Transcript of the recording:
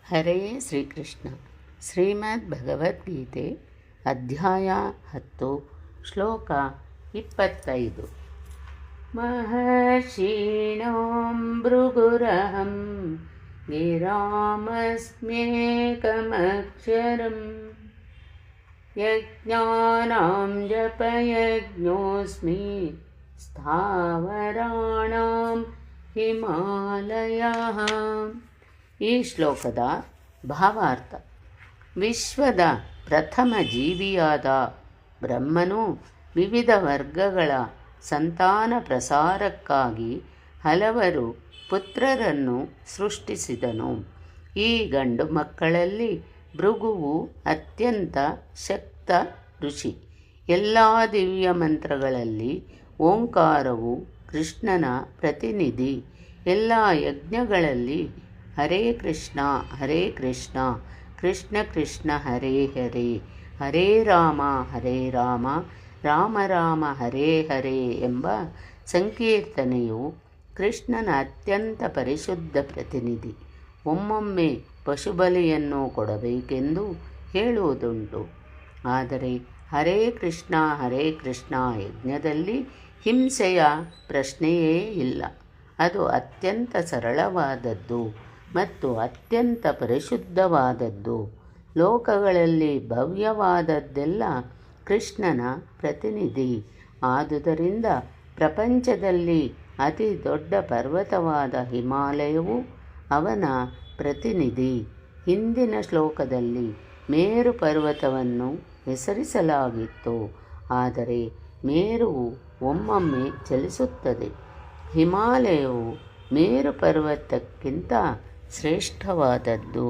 ಹರೇ ಶ್ರೀಕೃಷ್ಣ. ಶ್ರೀಮದ್ ಭಗವದ್ಗೀತೆ ಅಧ್ಯಾಯ 10 ಶ್ಲೋಕ 25. ಮಹರ್ಷೀಣಾಂ ಭೃಗುರಹಂ ಗಿರಾಮಸ್ಮ್ಯೇಕಮಕ್ಷರಂ ಯಜ್ಞಾನಾಂ ಜಪಯಜ್ಞೋಸ್ಮಿ ಸ್ಥಾವರಾಣಾಂ ಹಿಮಾಲಯಃ. ಈ ಶ್ಲೋಕದ ಭಾವಾರ್ಥ: ವಿಶ್ವದ ಪ್ರಥಮ ಜೀವಿಯಾದ ಬ್ರಹ್ಮನು ವಿವಿಧ ವರ್ಗಗಳ ಸಂತಾನ ಪ್ರಸಾರಕ್ಕಾಗಿ ಹಲವರು ಪುತ್ರರನ್ನು ಸೃಷ್ಟಿಸಿದನು. ಈ ಗಂಡು ಮಕ್ಕಳಲ್ಲಿ ಭೃಗುವು ಅತ್ಯಂತ ಶಕ್ತ ಋಷಿ. ಎಲ್ಲ ದಿವ್ಯ ಮಂತ್ರಗಳಲ್ಲಿ ಓಂಕಾರವು ಕೃಷ್ಣನ ಪ್ರತಿನಿಧಿ. ಎಲ್ಲ ಯಜ್ಞಗಳಲ್ಲಿ ಹರೇ ಕೃಷ್ಣ ಕೃಷ್ಣ ಕೃಷ್ಣ ಹರೇ ಹರೇ, ಹರೇ ರಾಮ ರಾಮ ರಾಮ ಹರೇ ಹರೇ ಎಂಬ ಸಂಕೀರ್ತನೆಯು ಕೃಷ್ಣನ ಅತ್ಯಂತ ಪರಿಶುದ್ಧ ಪ್ರತಿನಿಧಿ. ಒಮ್ಮೊಮ್ಮೆ ಪಶುಬಲಿಯನ್ನು ಕೊಡಬೇಕೆಂದು ಹೇಳುವುದುಂಟು. ಆದರೆ ಹರೇ ಕೃಷ್ಣ ಯಜ್ಞದಲ್ಲಿ ಹಿಂಸೆಯ ಪ್ರಶ್ನೆಯೇ ಇಲ್ಲ. ಅದು ಅತ್ಯಂತ ಸರಳವಾದದ್ದು ಮತ್ತು ಅತ್ಯಂತ ಪರಿಶುದ್ಧವಾದದ್ದು. ಲೋಕಗಳಲ್ಲಿ ಭವ್ಯವಾದದ್ದೆಲ್ಲ ಕೃಷ್ಣನ ಪ್ರತಿನಿಧಿ. ಆದುದರಿಂದ ಪ್ರಪಂಚದಲ್ಲಿ ಅತಿ ದೊಡ್ಡ ಪರ್ವತವಾದ ಹಿಮಾಲಯವು ಅವನ ಪ್ರತಿನಿಧಿ. ಹಿಂದಿನ ಶ್ಲೋಕದಲ್ಲಿ ಮೇರು ಪರ್ವತವನ್ನು ಹೆಸರಿಸಲಾಗಿತ್ತು. ಆದರೆ ಮೇರುವು ಒಮ್ಮೊಮ್ಮೆ ಚಲಿಸುತ್ತದೆ. ಹಿಮಾಲಯವು ಮೇರು ಪರ್ವತಕ್ಕಿಂತ ಶ್ರೇಷ್ಠವಾದದ್ದು.